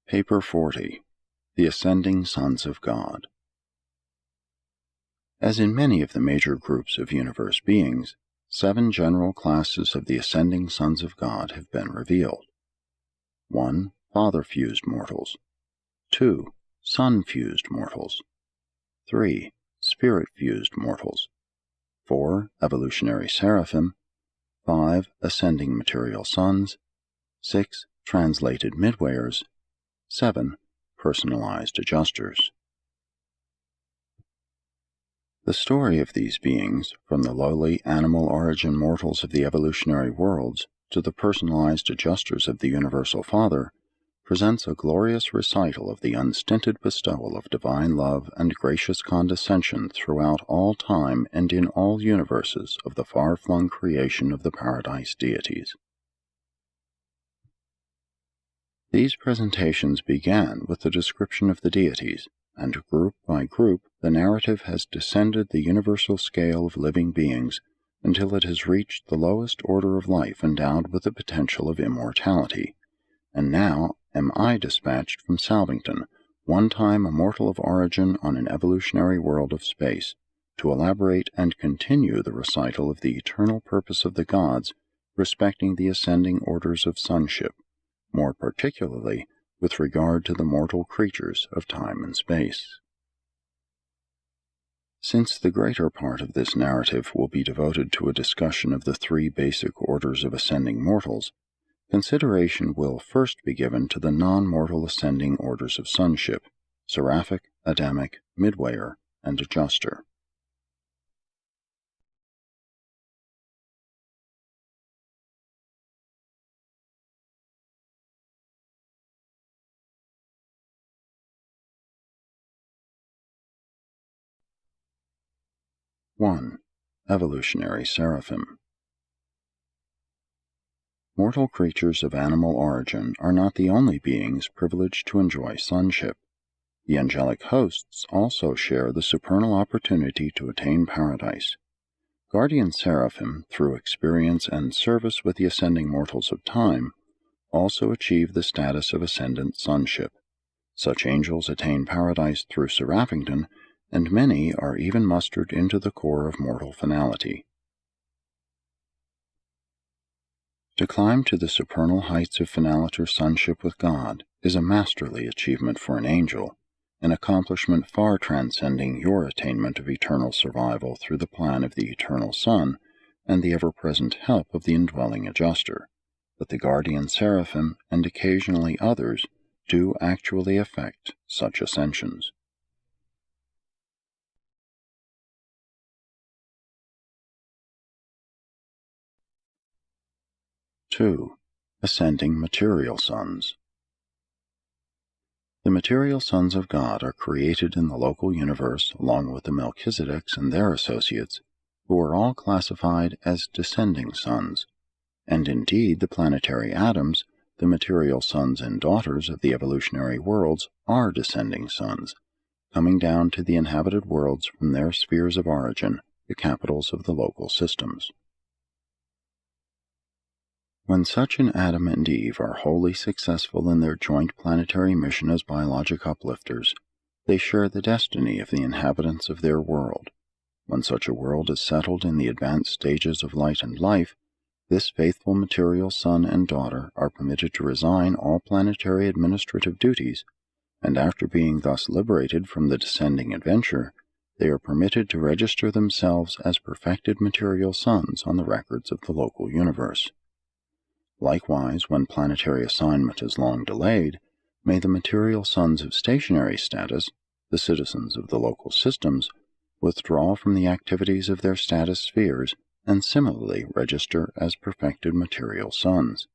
Paper 40. The Ascending Sons of God. As in many of the major groups of universe beings, 7 general classes of the ascending sons of God have been revealed. 1. Father-fused mortals. 2. Son-fused mortals. 3. Spirit-fused mortals. 4. Evolutionary seraphim. 5. Ascending material sons. 6. Translated midwayers. 7. Personalized adjusters. The story of these beings, from the lowly animal origin mortals of the evolutionary worlds to the personalized adjusters of the Universal Father, presents a glorious recital of the unstinted bestowal of divine love and gracious condescension throughout all time and in all universes of the far-flung creation of the Paradise deities. These presentations began with the description of the deities, and group by group the narrative has descended the universal scale of living beings until it has reached the lowest order of life endowed with the potential of immortality, and now am I dispatched from Salvington, one time a mortal of origin on an evolutionary world of space, to elaborate and continue the recital of the eternal purpose of the gods respecting the ascending orders of sonship, more particularly with regard to the mortal creatures of time and space. Since the greater part of this narrative will be devoted to a discussion of the 3 basic orders of ascending mortals, consideration will first be given to the non-mortal ascending orders of sonship, seraphic, Adamic, midwayer, and adjuster. (1) Evolutionary seraphim. Mortal creatures of animal origin are not the only beings privileged to enjoy sonship. The angelic hosts also share the supernal opportunity to attain paradise. Guardian seraphim, through experience and service with the ascending mortals of time, also achieve the status of ascendant sonship. Such angels attain paradise through Seraphington, and many are even mustered into the core of mortal finality. To climb to the supernal heights of finaliter sonship with God is a masterly achievement for an angel, an accomplishment far transcending your attainment of eternal survival through the plan of the Eternal Son and the ever-present help of the indwelling adjuster, but the guardian seraphim and occasionally others do actually effect such ascensions. 2. Ascending material sons. The material sons of God are created in the local universe along with the Melchizedeks and their associates, who are all classified as descending sons, and indeed the planetary atoms, the material sons and daughters of the evolutionary worlds, are descending sons, coming down to the inhabited worlds from their spheres of origin, the capitals of the local systems. When such an Adam and Eve are wholly successful in their joint planetary mission as biologic uplifters, they share the destiny of the inhabitants of their world. When such a world is settled in the advanced stages of light and life, this faithful material son and daughter are permitted to resign all planetary administrative duties, and after being thus liberated from the descending adventure, they are permitted to register themselves as perfected material sons on the records of the local universe. Likewise, when planetary assignment is long delayed, may the material sons of stationary status, the citizens of the local systems, withdraw from the activities of their status spheres and similarly register as perfected material sons.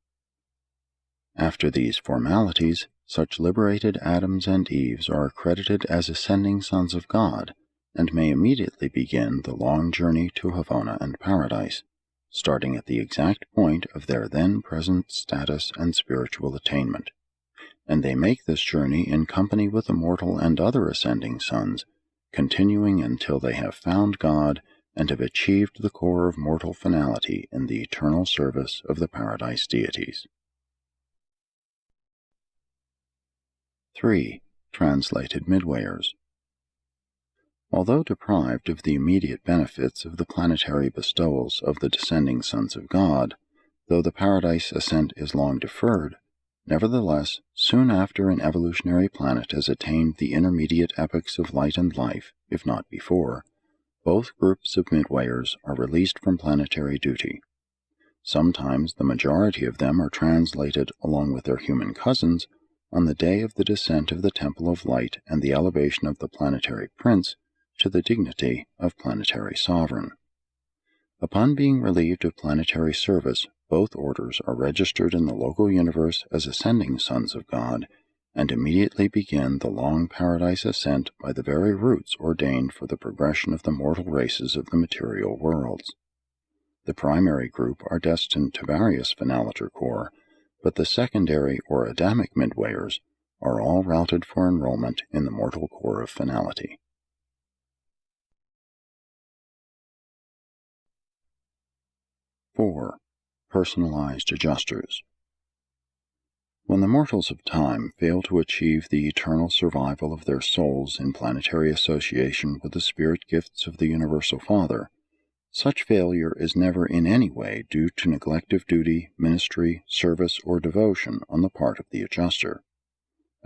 After these formalities, such liberated Adams and Eves are accredited as ascending sons of God and may immediately begin the long journey to Havona and Paradise, starting at the exact point of their then present status and spiritual attainment, and they make this journey in company with the mortal and other ascending sons, continuing until they have found God and have achieved the core of mortal finality in the eternal service of the Paradise deities. 3. Translated Midwayers. Although deprived of the immediate benefits of the planetary bestowals of the descending sons of God, though the paradise ascent is long deferred, nevertheless, soon after an evolutionary planet has attained the intermediate epochs of light and life, if not before, both groups of midwayers are released from planetary duty. Sometimes the majority of them are translated along with their human cousins on the day of the descent of the Temple of Light and the elevation of the planetary prince to the dignity of planetary sovereign. Upon being relieved of planetary service, both orders are registered in the local universe as ascending sons of God, and immediately begin the long paradise ascent by the very routes ordained for the progression of the mortal races of the material worlds. The primary group are destined to various Finaliter Corps, but the secondary or Adamic midwayers are all routed for enrollment in the mortal corps of finality. (4) Personalized Adjusters. When the mortals of time fail to achieve the eternal survival of their souls in planetary association with the spirit gifts of the Universal Father, such failure is never in any way due to neglect of duty, ministry, service, or devotion on the part of the adjuster.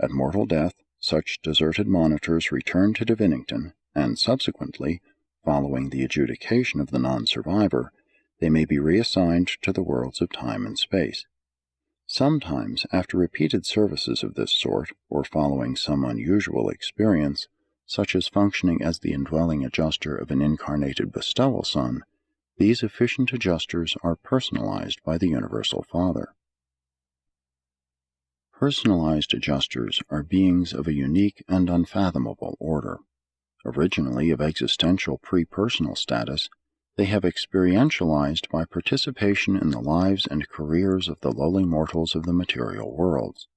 At mortal death, such deserted monitors return to Divinington, and subsequently, following the adjudication of the non-survivor, they may be reassigned to the worlds of time and space. Sometimes, after repeated services of this sort, or following some unusual experience, such as functioning as the indwelling adjuster of an incarnated bestowal son, these efficient adjusters are personalized by the Universal Father. Personalized adjusters are beings of a unique and unfathomable order. Originally of existential pre-personal status, they have experientialized by participation in the lives and careers of the lowly mortals of the material worlds.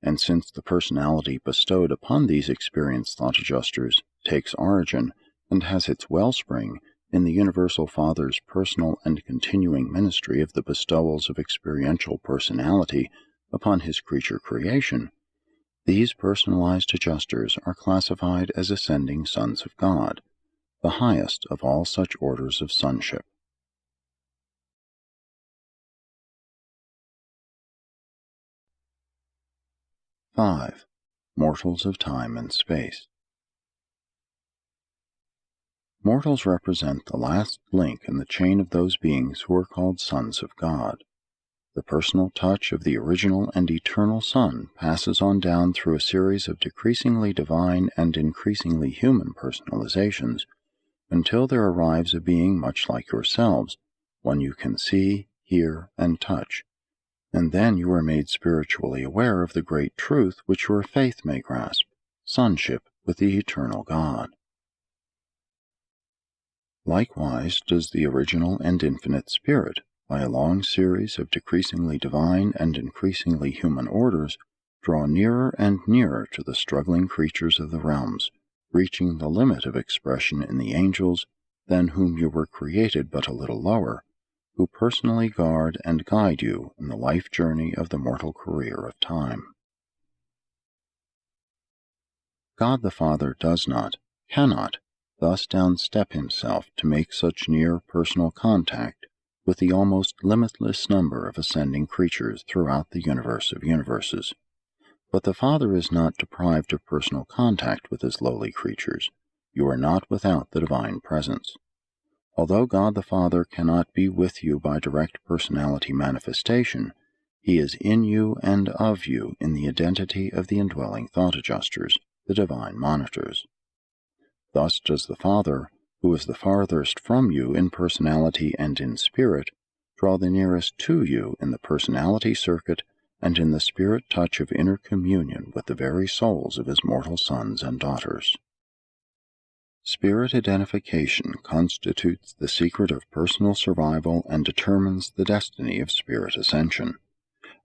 And since the personality bestowed upon these experienced thought adjusters takes origin and has its wellspring in the Universal Father's personal and continuing ministry of the bestowals of experiential personality upon his creature creation, these personalized adjusters are classified as ascending sons of God, the highest of all such orders of sonship. (5) Mortals of Time and Space. Mortals represent the last link in the chain of those beings who are called sons of God. The personal touch of the original and eternal Son passes on down through a series of decreasingly divine and increasingly human personalizations, until there arrives a being much like yourselves, one you can see, hear, and touch, and then you are made spiritually aware of the great truth which your faith may grasp, sonship with the eternal God. Likewise does the original and infinite Spirit, by a long series of decreasingly divine and increasingly human orders, draw nearer and nearer to the struggling creatures of the realms, reaching the limit of expression in the angels, than whom you were created but a little lower, who personally guard and guide you in the life journey of the mortal career of time. God the Father does not, cannot, thus downstep himself to make such near personal contact with the almost limitless number of ascending creatures throughout the universe of universes. But the Father is not deprived of personal contact with his lowly creatures. You are not without the divine presence. Although God the Father cannot be with you by direct personality manifestation, he is in you and of you in the identity of the indwelling thought adjusters, the divine monitors. Thus does the Father, who is the farthest from you in personality and in spirit, draw the nearest to you in the personality circuit and in the spirit touch of inner communion with the very souls of his mortal sons and daughters. Spirit identification constitutes the secret of personal survival and determines the destiny of spirit ascension.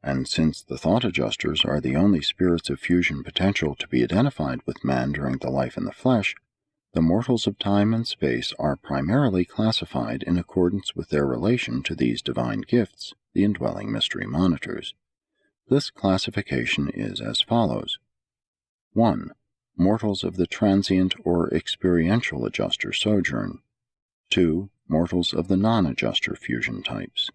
And since the thought adjusters are the only spirits of fusion potential to be identified with man during the life in the flesh, the mortals of time and space are primarily classified in accordance with their relation to these divine gifts, the indwelling mystery monitors. This classification is as follows. 1. Mortals of the transient or experiential adjuster sojourn. 2. Mortals of the non-adjuster fusion types.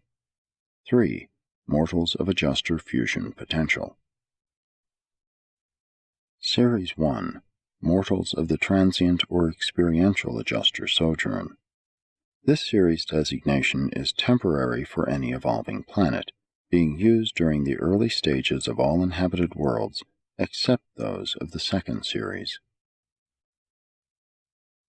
3. Mortals of adjuster fusion potential. Series 1. Mortals of the transient or experiential adjuster sojourn. This series designation is temporary for any evolving planet, being used during the early stages of all inhabited worlds except those of the second series.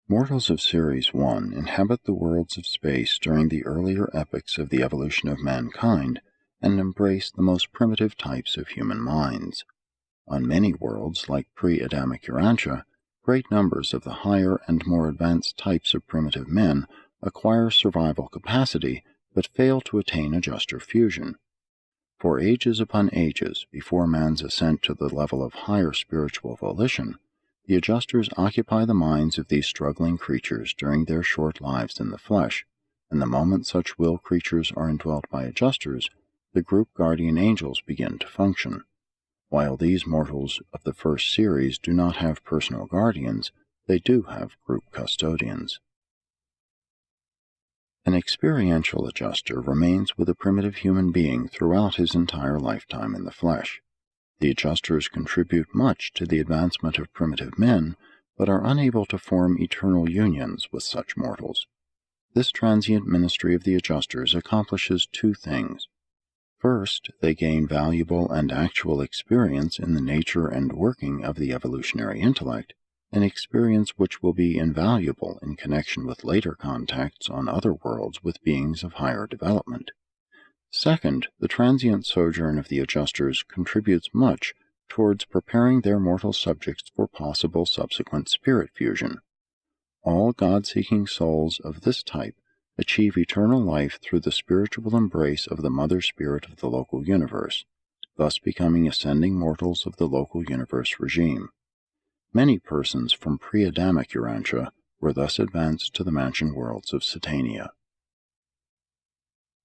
Mortals of Series 1 inhabit the worlds of space during the earlier epochs of the evolution of mankind and embrace the most primitive types of human minds. On many worlds, like pre-Adamic Urantia, great numbers of the higher and more advanced types of primitive men acquire survival capacity but fail to attain adjuster fusion. For ages upon ages, before man's ascent to the level of higher spiritual volition, the adjusters occupy the minds of these struggling creatures during their short lives in the flesh, and the moment such will creatures are indwelt by adjusters, the group guardian angels begin to function. While these mortals of the first series do not have personal guardians, they do have group custodians. An experiential adjuster remains with a primitive human being throughout his entire lifetime in the flesh. The adjusters contribute much to the advancement of primitive men, but are unable to form eternal unions with such mortals. This transient ministry of the adjusters accomplishes two things. First, they gain valuable and actual experience in the nature and working of the evolutionary intellect, an experience which will be invaluable in connection with later contacts on other worlds with beings of higher development. Second, the transient sojourn of the adjusters contributes much towards preparing their mortal subjects for possible subsequent spirit fusion. All God-seeking souls of this type achieve eternal life through the spiritual embrace of the Mother Spirit of the local universe, thus becoming ascending mortals of the local universe regime. Many persons from pre-Adamic Urantia were thus advanced to the mansion worlds of Satania.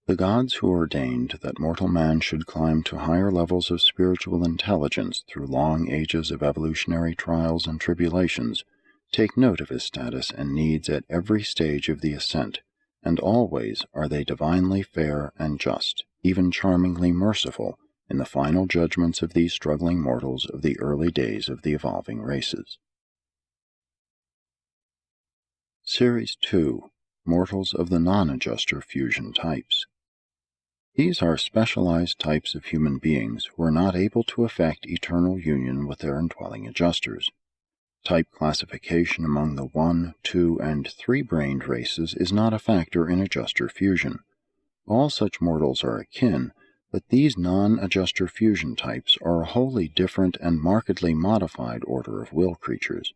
The gods who ordained that mortal man should climb to higher levels of spiritual intelligence through long ages of evolutionary trials and tribulations take note of his status and needs at every stage of the ascent, and always are they divinely fair and just, even charmingly merciful, in the final judgments of these struggling mortals of the early days of the evolving races. Series 2. Mortals of the non-adjuster fusion types. These are specialized types of human beings who are not able to effect eternal union with their indwelling adjusters. Type classification among the 1, 2, and 3-brained races is not a factor in adjuster fusion. All such mortals are akin, but these non-adjuster fusion types are a wholly different and markedly modified order of will creatures.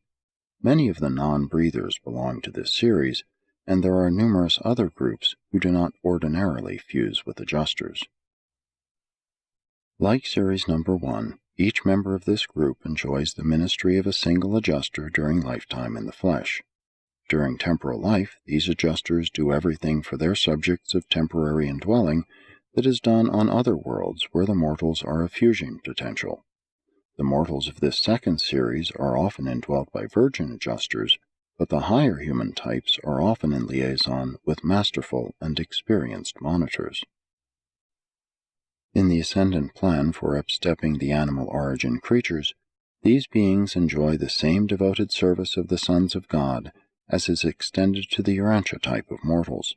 Many of the non-breathers belong to this series, and there are numerous other groups who do not ordinarily fuse with adjusters. Like Series Number 1, each member of this group enjoys the ministry of a single adjuster during lifetime in the flesh. During temporal life, these adjusters do everything for their subjects of temporary indwelling that is done on other worlds where the mortals are of fusion potential. The mortals of this second series are often indwelt by virgin adjusters, but the higher human types are often in liaison with masterful and experienced monitors. In the ascendant plan for upstepping the animal origin creatures, these beings enjoy the same devoted service of the sons of God as is extended to the Urantia type of mortals.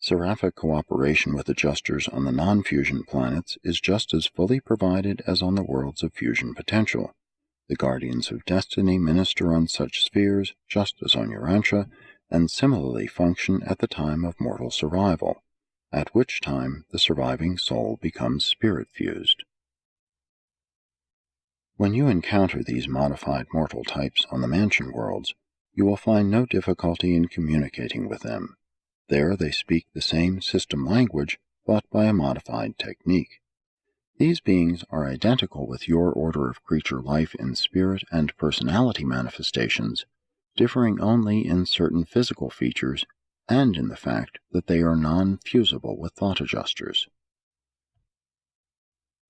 Seraphic cooperation with adjusters on the non-fusion planets is just as fully provided as on the worlds of fusion potential. The guardians of destiny minister on such spheres just as on Urantia, and similarly function at the time of mortal survival, at which time the surviving soul becomes spirit-fused. When you encounter these modified mortal types on the mansion worlds, you will find no difficulty in communicating with them. There they speak the same system language, but by a modified technique. These beings are identical with your order of creature life in spirit and personality manifestations, differing only in certain physical features and in the fact that they are non-fusible with thought adjusters.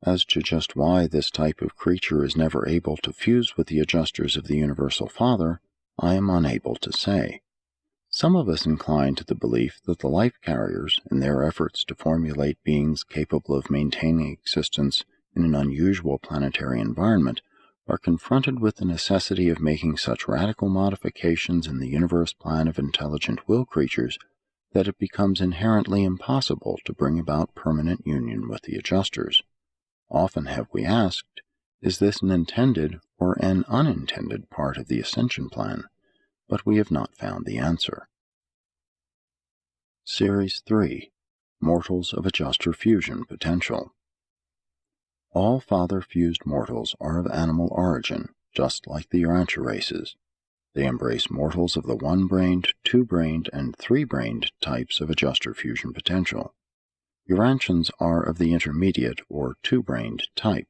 As to just why this type of creature is never able to fuse with the adjusters of the Universal Father, I am unable to say. Some of us incline to the belief that the life carriers, in their efforts to formulate beings capable of maintaining existence in an unusual planetary environment, are confronted with the necessity of making such radical modifications in the universe plan of intelligent will creatures that it becomes inherently impossible to bring about permanent union with the adjusters. Often have we asked, is this an intended or an unintended part of the ascension plan? But we have not found the answer. Series 3. Mortals of Adjuster Fusion Potential. All father-fused mortals are of animal origin, just like the Urantia races. They embrace mortals of the one-brained, two-brained, and three-brained types of adjuster fusion potential. Urantians are of the intermediate or two-brained type,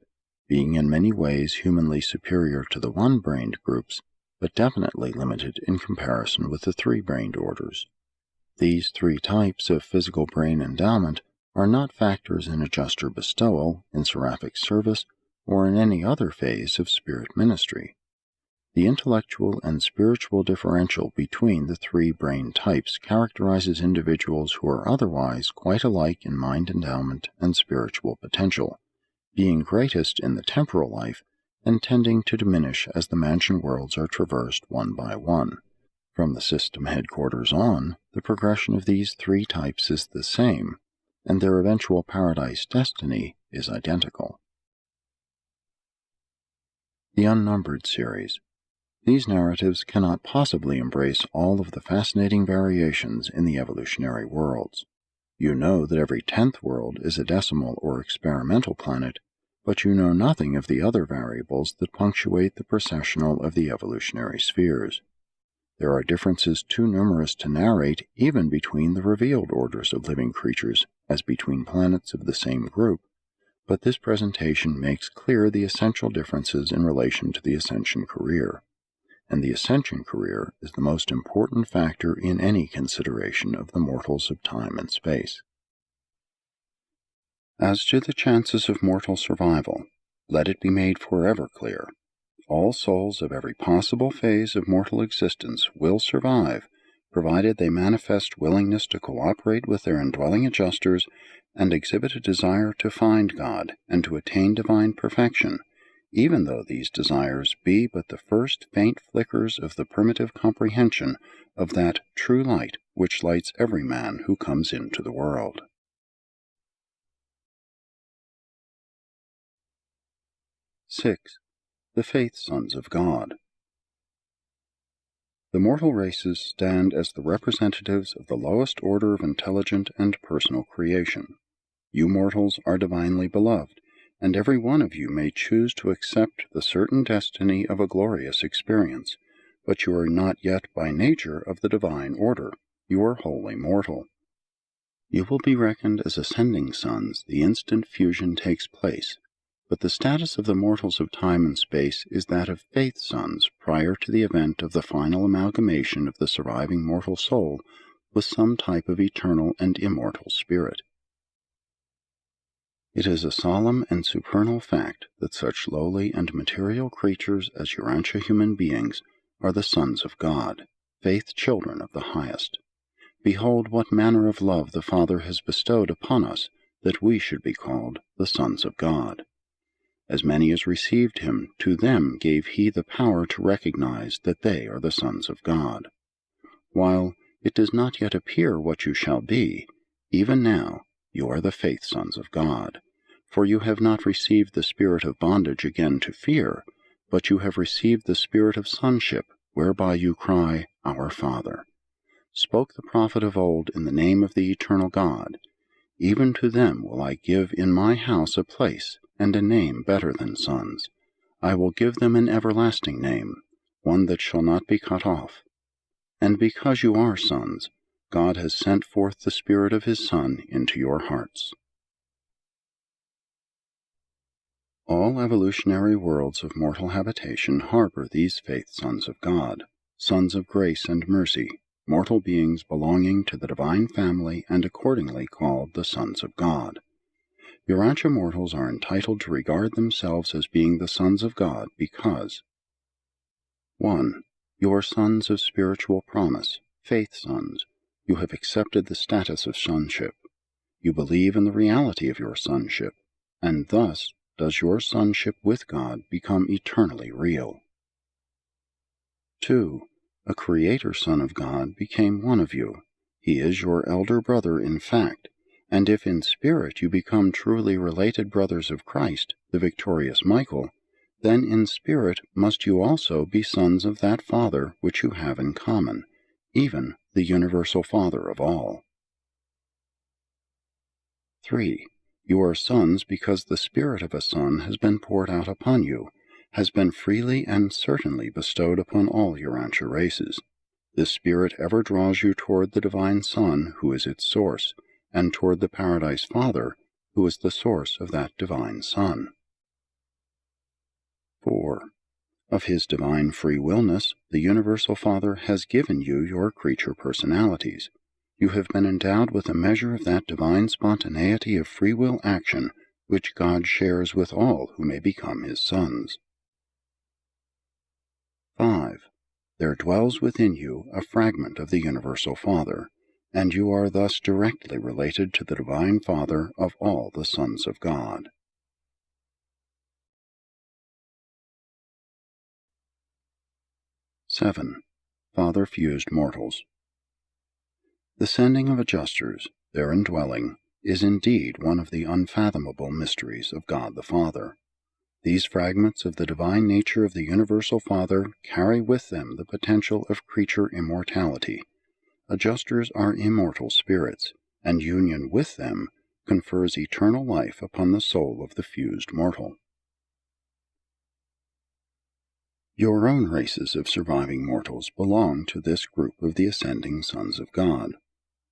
being in many ways humanly superior to the one-brained groups, but definitely limited in comparison with the three-brained orders. These three types of physical brain endowment are not factors in adjuster bestowal, in seraphic service, or in any other phase of spirit ministry. The intellectual and spiritual differential between the three brain types characterizes individuals who are otherwise quite alike in mind endowment and spiritual potential, being greatest in the temporal life and tending to diminish as the mansion worlds are traversed one by one. From the system headquarters on, the progression of these three types is the same, and their eventual paradise destiny is identical. The Unnumbered Series. These narratives cannot possibly embrace all of the fascinating variations in the evolutionary worlds. You know that every 10th world is a decimal or experimental planet, but you know nothing of the other variables that punctuate the processional of the evolutionary spheres. There are differences too numerous to narrate even between the revealed orders of living creatures as between planets of the same group, but this presentation makes clear the essential differences in relation to the ascension career. And the ascension career is the most important factor in any consideration of the mortals of time and space. As to the chances of mortal survival, let it be made forever clear. All souls of every possible phase of mortal existence will survive, provided they manifest willingness to cooperate with their indwelling adjusters and exhibit a desire to find God and to attain divine perfection, even though these desires be but the first faint flickers of the primitive comprehension of that true light which lights every man who comes into the world. 6. The Faith Sons of God. The mortal races stand as the representatives of the lowest order of intelligent and personal creation. You mortals are divinely beloved, and every one of you may choose to accept the certain destiny of a glorious experience, but you are not yet by nature of the divine order. You are wholly mortal. You will be reckoned as ascending sons the instant fusion takes place, but the status of the mortals of time and space is that of faith sons prior to the event of the final amalgamation of the surviving mortal soul with some type of eternal and immortal spirit. It is a solemn and supernal fact that such lowly and material creatures as Urantia human beings are the sons of God, faith children of the highest. Behold what manner of love the Father has bestowed upon us, that we should be called the sons of God. As many as received him, to them gave he the power to recognize that they are the sons of God. While it does not yet appear what you shall be, even now you are the faith sons of God. For you have not received the spirit of bondage again to fear, but you have received the spirit of sonship, whereby you cry, Our Father. Spoke the prophet of old in the name of the eternal God. Even to them will I give in my house a place and a name better than sons. I will give them an everlasting name, one that shall not be cut off. And because you are sons, God has sent forth the Spirit of His Son into your hearts. All evolutionary worlds of mortal habitation harbor these faith sons of God, sons of grace and mercy, mortal beings belonging to the divine family and accordingly called the sons of God. Urantia mortals are entitled to regard themselves as being the sons of God because 1. You are sons of spiritual promise, faith sons. You have accepted the status of sonship. You believe in the reality of your sonship, and thus does your sonship with God become eternally real. 2. A creator son of God became one of you. He is your elder brother in fact, and if in spirit you become truly related brothers of Christ, the victorious Michael, then in spirit must you also be sons of that Father which you have in common, even the universal Father of all. 3. You are sons because the spirit of a son has been poured out upon you, has been freely and certainly bestowed upon all Urantia races. This spirit ever draws you toward the divine Son, who is its source, and toward the Paradise Father, who is the source of that divine Son. 4. Of his divine free willness, the Universal Father has given you your creature personalities. You have been endowed with a measure of that divine spontaneity of free will action which God shares with all who may become his sons. 5. There dwells within you a fragment of the Universal Father, and you are thus directly related to the Divine Father of all the sons of God. (7) Father-fused mortals. The sending of adjusters, their indwelling, is indeed one of the unfathomable mysteries of God the Father. These fragments of the divine nature of the Universal Father carry with them the potential of creature immortality. Adjusters are immortal spirits, and union with them confers eternal life upon the soul of the fused mortal. Your own races of surviving mortals belong to this group of the ascending sons of God.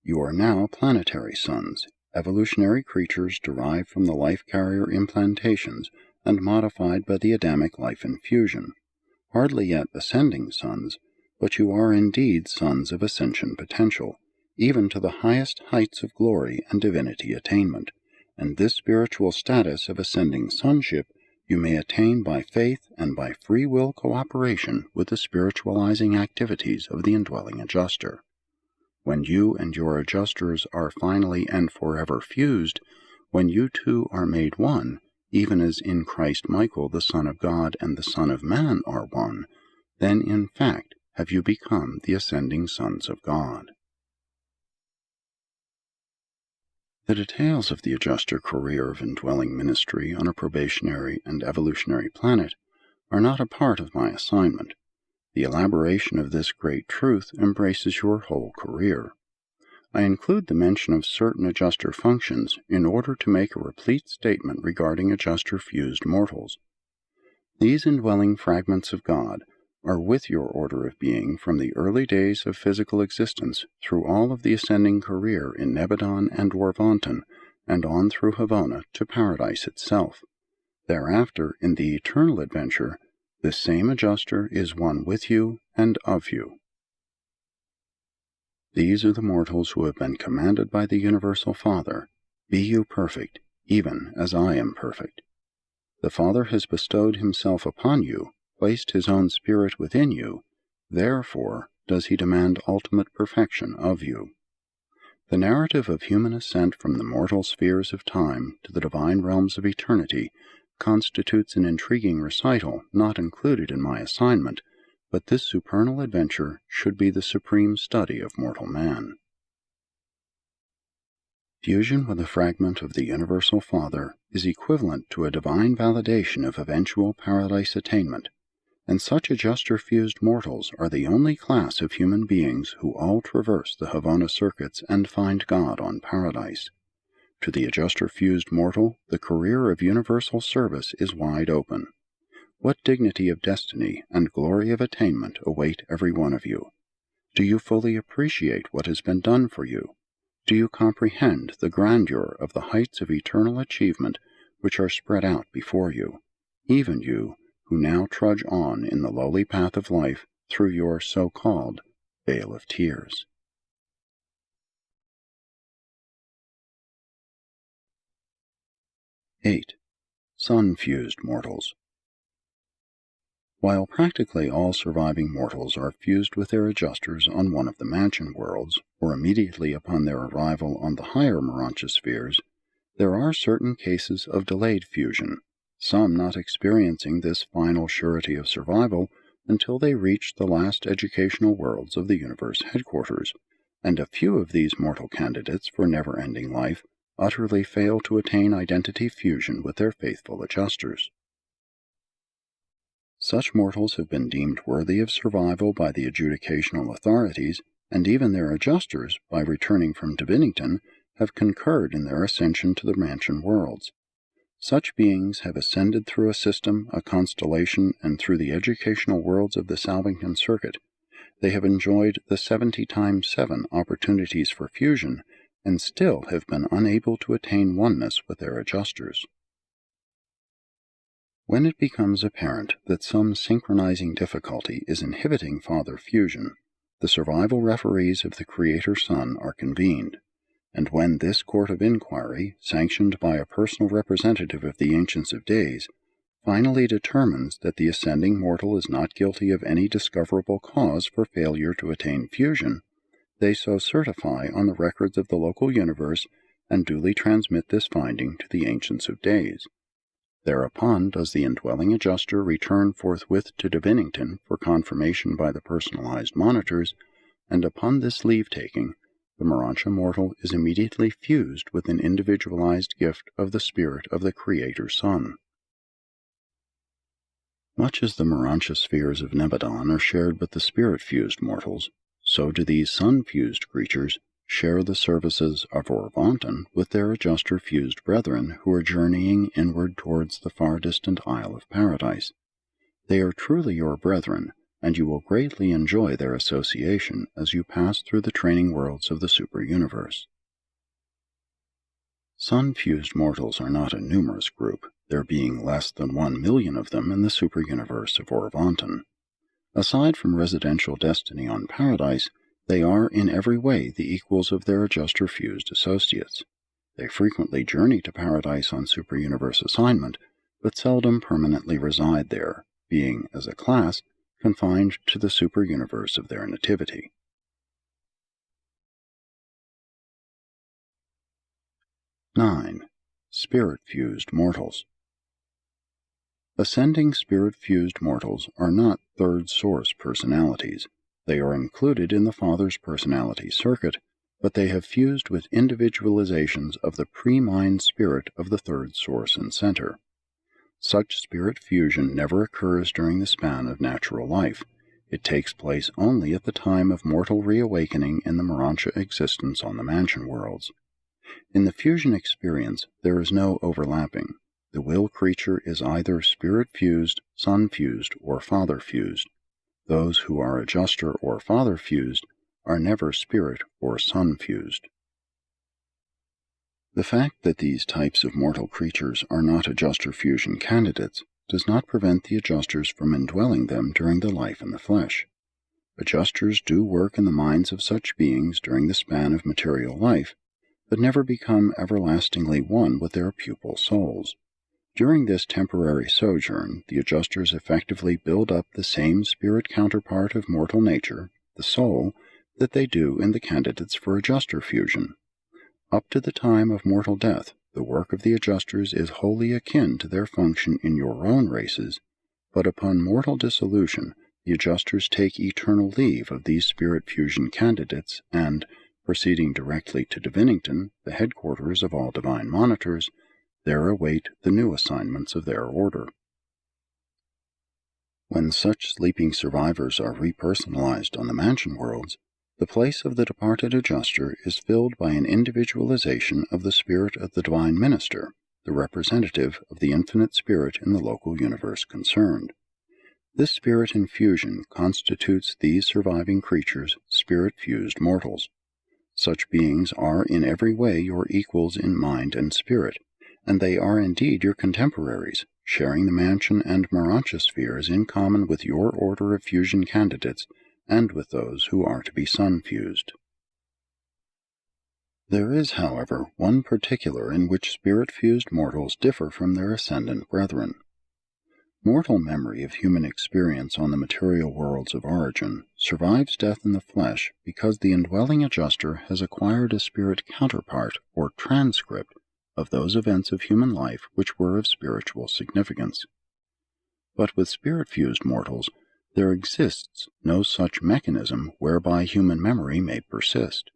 You are now planetary sons, evolutionary creatures derived from the life-carrier implantations and modified by the Adamic life infusion. Hardly yet ascending sons, but you are indeed sons of ascension potential, even to the highest heights of glory and divinity attainment, and this spiritual status of ascending sonship you may attain by faith and by free will cooperation with the spiritualizing activities of the indwelling adjuster. When you and your adjusters are finally and forever fused, when you two are made one, even as in Christ Michael the Son of God and the Son of Man are one, then in fact have you become the ascending sons of God. The details of the adjuster career of indwelling ministry on a probationary and evolutionary planet are not a part of my assignment. The elaboration of this great truth embraces your whole career. I include the mention of certain adjuster functions in order to make a replete statement regarding adjuster-fused mortals. These indwelling fragments of God are with your order of being from the early days of physical existence through all of the ascending career in Nebadon and Warvanton, and on through Havona to Paradise itself. Thereafter, in the eternal adventure, this same adjuster is one with you and of you. These are the mortals who have been commanded by the Universal Father, "Be you perfect, even as I am perfect." The Father has bestowed himself upon you, placed his own spirit within you, therefore does he demand ultimate perfection of you. The narrative of human ascent from the mortal spheres of time to the divine realms of eternity constitutes an intriguing recital not included in my assignment, but this supernal adventure should be the supreme study of mortal man. Fusion with a fragment of the Universal Father is equivalent to a divine validation of eventual paradise attainment, and such adjuster-fused mortals are the only class of human beings who all traverse the Havona circuits and find God on Paradise. To the adjuster-fused mortal, the career of universal service is wide open. What dignity of destiny and glory of attainment await every one of you? Do you fully appreciate what has been done for you? Do you comprehend the grandeur of the heights of eternal achievement which are spread out before you, even you who now trudge on in the lowly path of life through your so-called vale of tears? 8. Sun-fused mortals. While practically all surviving mortals are fused with their adjusters on one of the mansion worlds, or immediately upon their arrival on the higher Morontia spheres, there are certain cases of delayed fusion, some not experiencing this final surety of survival until they reach the last educational worlds of the universe headquarters, and a few of these mortal candidates for never-ending life utterly fail to attain identity fusion with their faithful adjusters. Such mortals have been deemed worthy of survival by the adjudicational authorities, and even their adjusters, by returning from Divinington, have concurred in their ascension to the mansion worlds. Such beings have ascended through a system, a constellation, and through the educational worlds of the Salvington Circuit. They have enjoyed the 70 times 7 opportunities for fusion, and still have been unable to attain oneness with their adjusters. When it becomes apparent that some synchronizing difficulty is inhibiting father fusion, the survival referees of the Creator Sun are convened, and when this court of inquiry, sanctioned by a personal representative of the Ancients of Days, finally determines that the ascending mortal is not guilty of any discoverable cause for failure to attain fusion, they so certify on the records of the local universe and duly transmit this finding to the Ancients of Days. Thereupon does the indwelling adjuster return forthwith to Divinington for confirmation by the personalized monitors, and upon this leave-taking, the Morontia mortal is immediately fused with an individualized gift of the spirit of the Creator Sun. Much as the Morontia spheres of Nebadon are shared with the spirit-fused mortals, so do these sun-fused creatures share the services of Orvonton with their adjuster-fused brethren who are journeying inward towards the far-distant Isle of Paradise. They are truly your brethren, and you will greatly enjoy their association as you pass through the training worlds of the super-universe. Sun-fused mortals are not a numerous group, there being less than 1 million of them in the super-universe of Orvonton. Aside from residential destiny on Paradise, they are in every way the equals of their adjuster-fused associates. They frequently journey to Paradise on super-universe assignment, but seldom permanently reside there, being, as a class, confined to the super-universe of their nativity. 9. Spirit-fused mortals. Ascending spirit-fused mortals are not third source personalities. They are included in the Father's personality circuit, but they have fused with individualizations of the pre-mind spirit of the third source and center. Such spirit fusion never occurs during the span of natural life. It takes place only at the time of mortal reawakening in the Morontia existence on the mansion worlds. In the fusion experience, there is no overlapping. The will creature is either spirit-fused, sun-fused, or father-fused. Those who are adjuster or father-fused are never spirit or sun-fused. The fact that these types of mortal creatures are not adjuster fusion candidates does not prevent the adjusters from indwelling them during the life in the flesh. Adjusters do work in the minds of such beings during the span of material life, but never become everlastingly one with their pupil souls. During this temporary sojourn, the adjusters effectively build up the same spirit counterpart of mortal nature, the soul, that they do in the candidates for adjuster fusion. Up to the time of mortal death, the work of the adjusters is wholly akin to their function in your own races, but upon mortal dissolution, the adjusters take eternal leave of these spirit fusion candidates and, proceeding directly to Divinington, the headquarters of all divine monitors, there await the new assignments of their order. When such sleeping survivors are repersonalized on the mansion worlds, the place of the departed adjuster is filled by an individualization of the spirit of the divine minister, the representative of the infinite spirit in the local universe concerned. This spirit infusion constitutes these surviving creatures spirit-fused mortals. Such beings are in every way your equals in mind and spirit, and they are indeed your contemporaries, sharing the mansion and Morontia spheres in common with your order of fusion candidates and with those who are to be sun-fused. There is, however, one particular in which spirit-fused mortals differ from their ascendant brethren. Mortal memory of human experience on the material worlds of origin survives death in the flesh because the indwelling adjuster has acquired a spirit counterpart or transcript of those events of human life which were of spiritual significance. But with spirit-fused mortals, there exists no such mechanism whereby human memory may persist.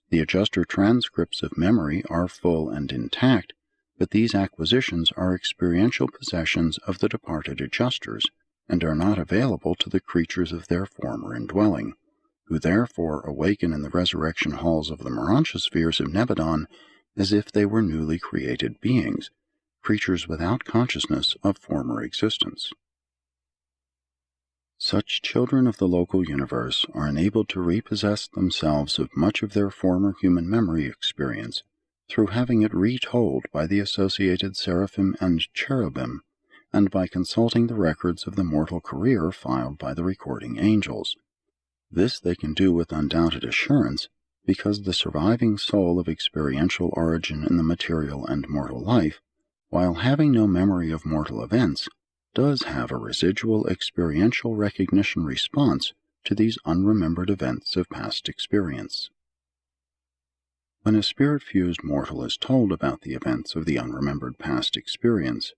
The adjuster transcripts of memory are full and intact, but these acquisitions are experiential possessions of the departed adjusters, and are not available to the creatures of their former indwelling, who therefore awaken in the resurrection halls of the Morontia spheres of Nebadon as if they were newly created beings, creatures without consciousness of former existence. Such children of the local universe are enabled to repossess themselves of much of their former human memory experience through having it retold by the associated seraphim and cherubim, and by consulting the records of the mortal career filed by the recording angels. This they can do with undoubted assurance, because the surviving soul of experiential origin in the material and mortal life, while having no memory of mortal events, does have a residual experiential recognition response to these unremembered events of past experience. When a spirit-fused mortal is told about the events of the unremembered past experience,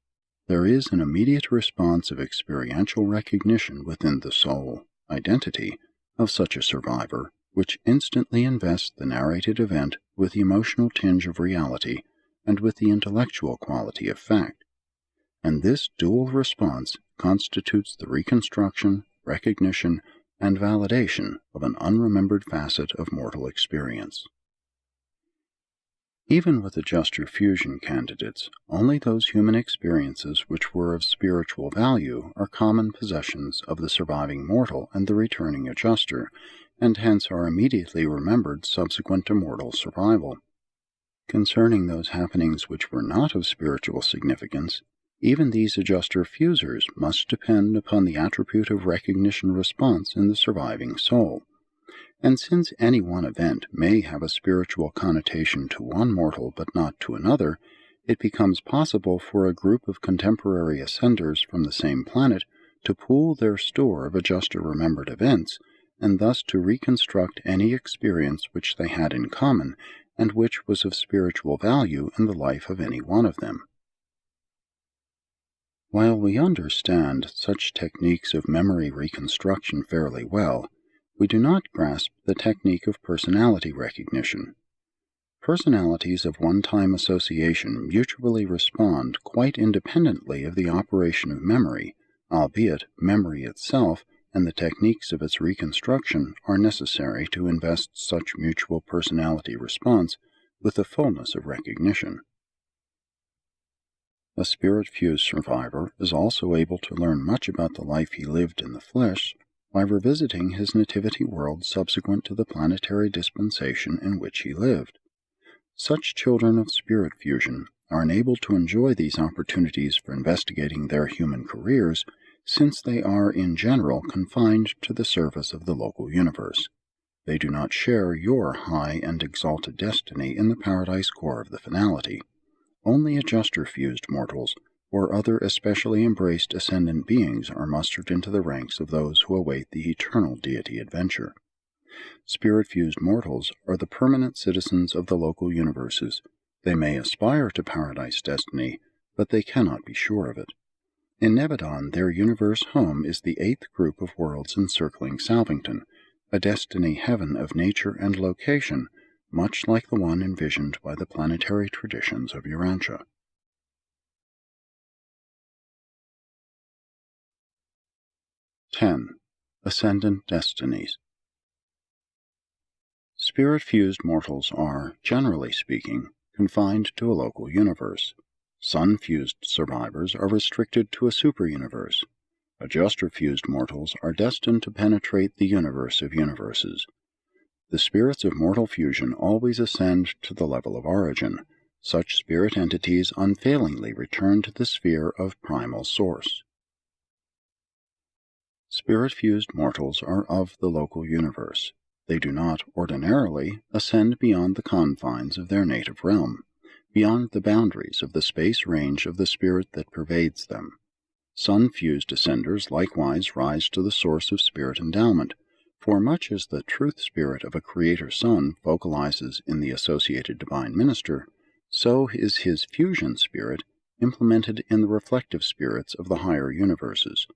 there is an immediate response of experiential recognition within the soul identity of such a survivor, which instantly invests the narrated event with the emotional tinge of reality and with the intellectual quality of fact. And this dual response constitutes the reconstruction, recognition, and validation of an unremembered facet of mortal experience. Even with adjuster fusion candidates, only those human experiences which were of spiritual value are common possessions of the surviving mortal and the returning adjuster, and hence are immediately remembered subsequent to mortal survival. Concerning those happenings which were not of spiritual significance, even these adjuster fusers must depend upon the attribute of recognition response in the surviving soul. And since any one event may have a spiritual connotation to one mortal but not to another, it becomes possible for a group of contemporary ascenders from the same planet to pool their store of adjuster-remembered events, and thus to reconstruct any experience which they had in common, and which was of spiritual value in the life of any one of them. While we understand such techniques of memory reconstruction fairly well, we do not grasp the technique of personality recognition. Personalities of one-time association mutually respond quite independently of the operation of memory, albeit memory itself and the techniques of its reconstruction are necessary to invest such mutual personality response with the fullness of recognition. A spirit-fused survivor is also able to learn much about the life he lived in the flesh by revisiting his nativity world subsequent to the planetary dispensation in which he lived. Such children of spirit fusion are enabled to enjoy these opportunities for investigating their human careers, since they are in general confined to the service of the local universe. They do not share your high and exalted destiny in the paradise core of the finality. Only adjuster-fused mortals or other especially embraced ascendant beings are mustered into the ranks of those who await the eternal deity adventure. Spirit-fused mortals are the permanent citizens of the local universes. They may aspire to paradise destiny, but they cannot be sure of it. In Nebadon, their universe home is the 8th group of worlds encircling Salvington, a destiny heaven of nature and location, much like the one envisioned by the planetary traditions of Urantia. 10. Ascendant Destinies. Spirit-fused mortals are, generally speaking, confined to a local universe. Sun-fused survivors are restricted to a super-universe. Adjuster-fused mortals are destined to penetrate the universe of universes. The spirits of mortal fusion always ascend to the level of origin. Such spirit entities unfailingly return to the sphere of primal source. Spirit-fused mortals are of the local universe. They do not, ordinarily, ascend beyond the confines of their native realm, beyond the boundaries of the space range of the spirit that pervades them. Sun-fused ascenders likewise rise to the source of spirit endowment, for much as the truth spirit of a Creator Sun focalizes in the associated divine minister, so is his fusion spirit implemented in the reflective spirits of the higher universes.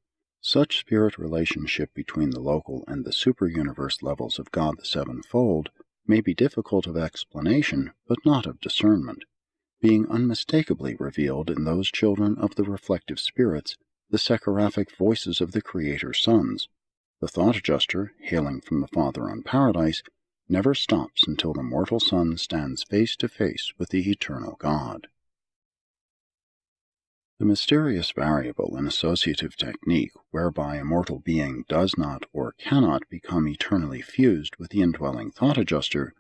Such spirit relationship between the local and the super-universe levels of God the Sevenfold may be difficult of explanation, but not of discernment, being unmistakably revealed in those children of the reflective spirits, the seraphic voices of the Creator Sons. The thought adjuster, hailing from the Father on Paradise, never stops until the mortal son stands face to face with the eternal God. The mysterious variable in associative technique whereby a mortal being does not or cannot become eternally fused with the indwelling thought adjuster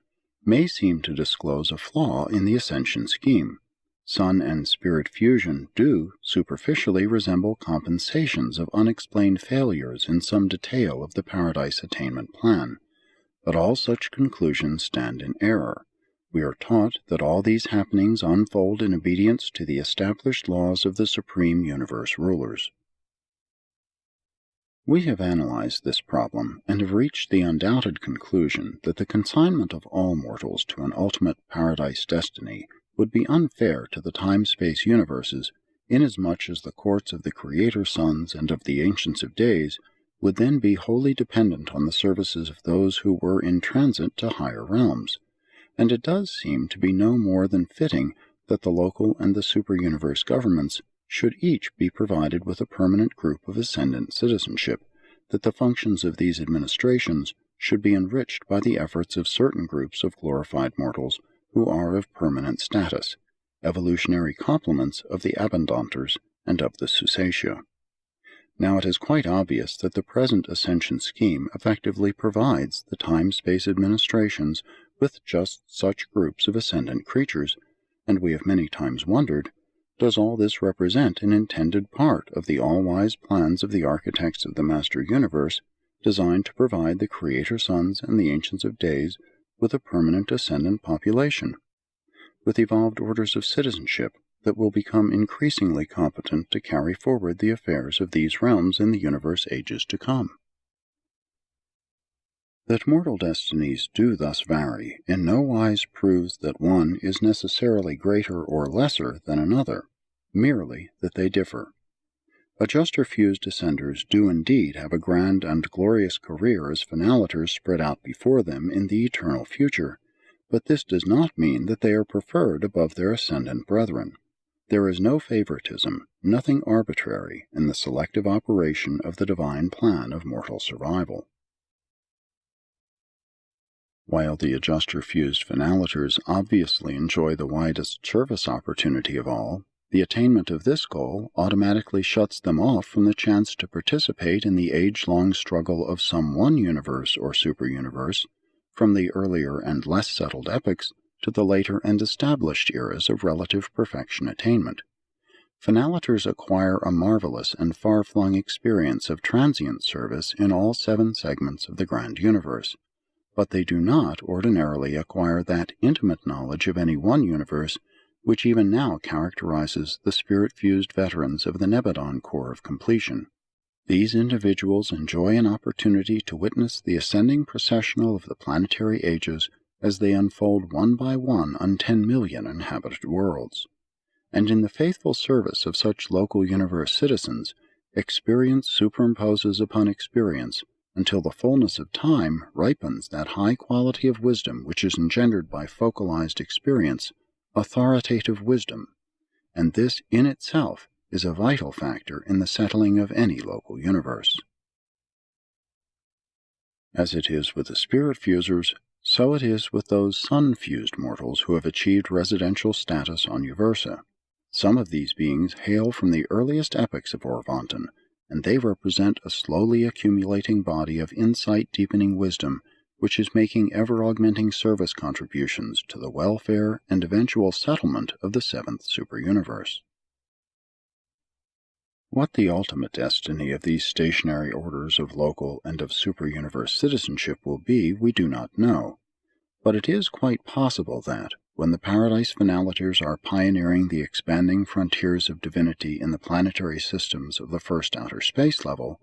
may seem to disclose a flaw in the ascension scheme. Sun and spirit fusion do superficially resemble compensations of unexplained failures in some detail of the Paradise attainment plan, but all such conclusions stand in error. We are taught that all these happenings unfold in obedience to the established laws of the supreme universe rulers. We have analyzed this problem and have reached the undoubted conclusion that the consignment of all mortals to an ultimate Paradise destiny would be unfair to the time-space universes, inasmuch as the courts of the Creator Sons and of the Ancients of Days would then be wholly dependent on the services of those who were in transit to higher realms, and it does seem to be no more than fitting that the local and the super-universe governments should each be provided with a permanent group of ascendant citizenship, that the functions of these administrations should be enriched by the efforts of certain groups of glorified mortals who are of permanent status, evolutionary complements of the Abundantes and of the Susatia. Now it is quite obvious that the present ascension scheme effectively provides the time-space administrations with just such groups of ascendant creatures, and we have many times wondered, does all this represent an intended part of the all-wise plans of the architects of the Master Universe, designed to provide the Creator Sons and the Ancients of Days with a permanent ascendant population, with evolved orders of citizenship that will become increasingly competent to carry forward the affairs of these realms in the universe ages to come? That mortal destinies do thus vary in no wise proves that one is necessarily greater or lesser than another, merely that they differ. Adjuster-fused ascenders do indeed have a grand and glorious career as finalators spread out before them in the eternal future, but this does not mean that they are preferred above their ascendant brethren. There is no favoritism, nothing arbitrary in the selective operation of the divine plan of mortal survival. While the adjuster-fused finalators obviously enjoy the widest service opportunity of all, the attainment of this goal automatically shuts them off from the chance to participate in the age-long struggle of some one universe or super-universe, from the earlier and less settled epochs to the later and established eras of relative perfection attainment. Finalators acquire a marvelous and far-flung experience of transient service in all 7 segments of the grand universe, but they do not ordinarily acquire that intimate knowledge of any one universe which even now characterizes the spirit-fused veterans of the Nebadon Corps of Completion. These individuals enjoy an opportunity to witness the ascending processional of the planetary ages as they unfold one by one on 10 million inhabited worlds. And in the faithful service of such local universe citizens, experience superimposes upon experience until the fullness of time ripens that high quality of wisdom which is engendered by focalized experience, authoritative wisdom, and this in itself is a vital factor in the settling of any local universe. As it is with the spirit fusers, so it is with those sun-fused mortals who have achieved residential status on Uversa. Some of these beings hail from the earliest epochs of Orvonton, and they represent a slowly accumulating body of insight-deepening wisdom which is making ever-augmenting service contributions to the welfare and eventual settlement of the 7th superuniverse. What the ultimate destiny of these stationary orders of local and of super-universe citizenship will be, we do not know. But it is quite possible that, when the Paradise Finalitars are pioneering the expanding frontiers of divinity in the planetary systems of the first outer space level,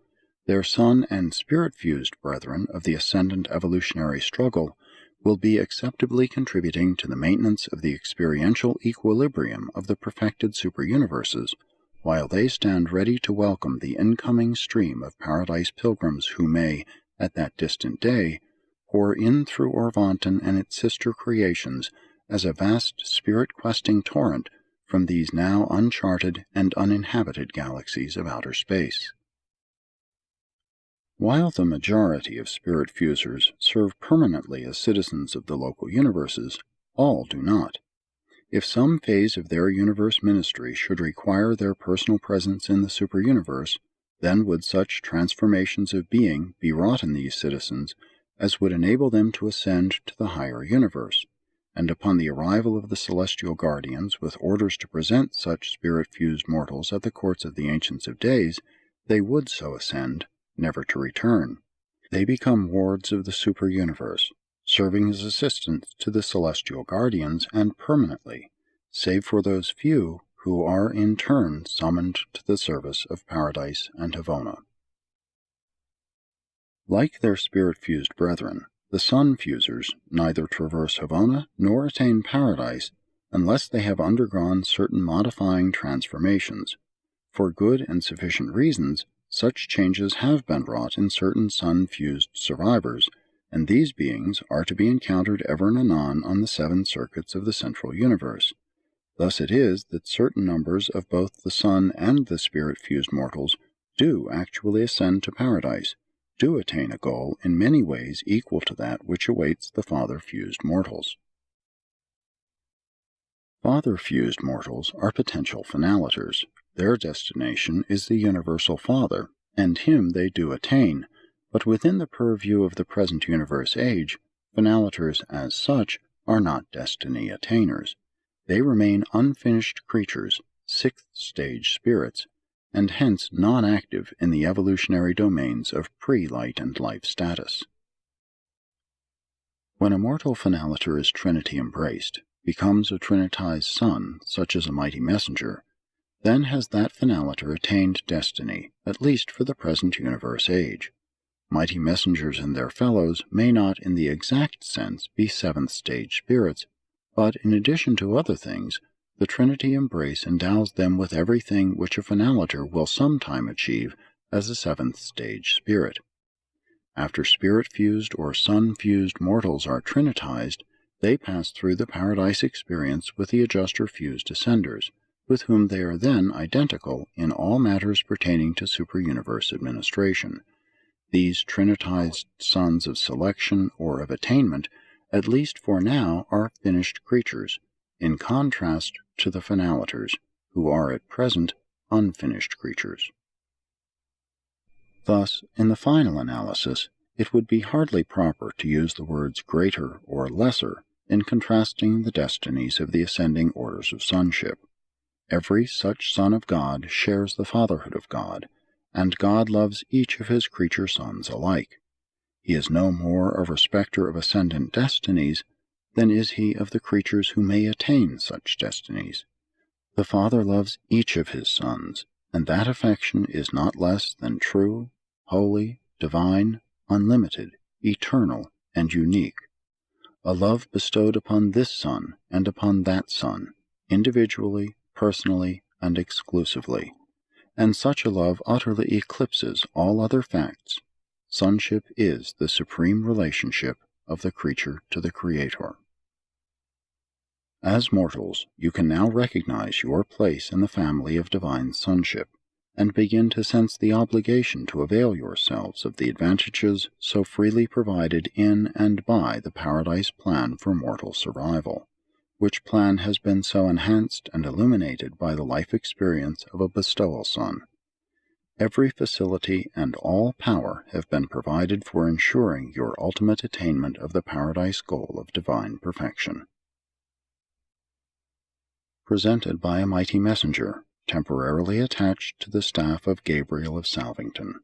their sun and spirit-fused brethren of the ascendant evolutionary struggle will be acceptably contributing to the maintenance of the experiential equilibrium of the perfected super-universes, while they stand ready to welcome the incoming stream of paradise pilgrims who may, at that distant day, pour in through Orvonton and its sister creations as a vast spirit-questing torrent from these now uncharted and uninhabited galaxies of outer space. While the majority of spirit fusers serve permanently as citizens of the local universes, all do not. If some phase of their universe ministry should require their personal presence in the superuniverse, then would such transformations of being be wrought in these citizens as would enable them to ascend to the higher universe, and upon the arrival of the celestial guardians with orders to present such spirit-fused mortals at the courts of the Ancients of Days, they would so ascend, never to return. They become wards of the super-universe, serving as assistants to the celestial guardians and permanently, save for those few who are in turn summoned to the service of Paradise and Havona. Like their spirit-fused brethren, the sun-fusers neither traverse Havona nor attain Paradise unless they have undergone certain modifying transformations. For good and sufficient reasons, such changes have been wrought in certain sun-fused survivors, and these beings are to be encountered ever and anon on the 7 circuits of the central universe. Thus it is that certain numbers of both the sun and the spirit-fused mortals do actually ascend to Paradise, do attain a goal in many ways equal to that which awaits the father-fused mortals. Father-fused mortals are potential finalitars. Their destination is the universal Father, and him they do attain, but within the purview of the present universe age, finalitars as such are not destiny attainers. They remain unfinished creatures, 6th-stage spirits, and hence non-active in the evolutionary domains of pre-light and life status. When a mortal finalitar is Trinity-embraced, becomes a Trinitized son, such as a mighty messenger, then has that finalitar attained destiny, at least for the present universe age. Mighty messengers and their fellows may not in the exact sense be 7th-stage spirits, but in addition to other things, the Trinity embrace endows them with everything which a finalitar will sometime achieve as a 7th-stage spirit. After spirit-fused or sun-fused mortals are trinitized, they pass through the paradise experience with the adjuster-fused ascenders, with whom they are then identical in all matters pertaining to super-universe administration. These trinitized sons of selection or of attainment, at least for now, are finished creatures, in contrast to the finalitars, who are at present unfinished creatures. Thus, in the final analysis, it would be hardly proper to use the words greater or lesser in contrasting the destinies of the ascending orders of sonship. Every such son of God shares the fatherhood of God, and God loves each of his creature sons alike. He is no more a respecter of ascendant destinies than is he of the creatures who may attain such destinies. The Father loves each of his sons, and that affection is not less than true, holy, divine, unlimited, eternal, and unique. A love bestowed upon this son and upon that son, individually, personally, and exclusively, and such a love utterly eclipses all other facts. Sonship is the supreme relationship of the creature to the Creator. As mortals, you can now recognize your place in the family of divine sonship, and begin to sense the obligation to avail yourselves of the advantages so freely provided in and by the Paradise Plan for mortal survival, which plan has been so enhanced and illuminated by the life experience of a bestowal son. Every facility and all power have been provided for ensuring your ultimate attainment of the Paradise goal of divine perfection. Presented by a mighty messenger, temporarily attached to the staff of Gabriel of Salvington.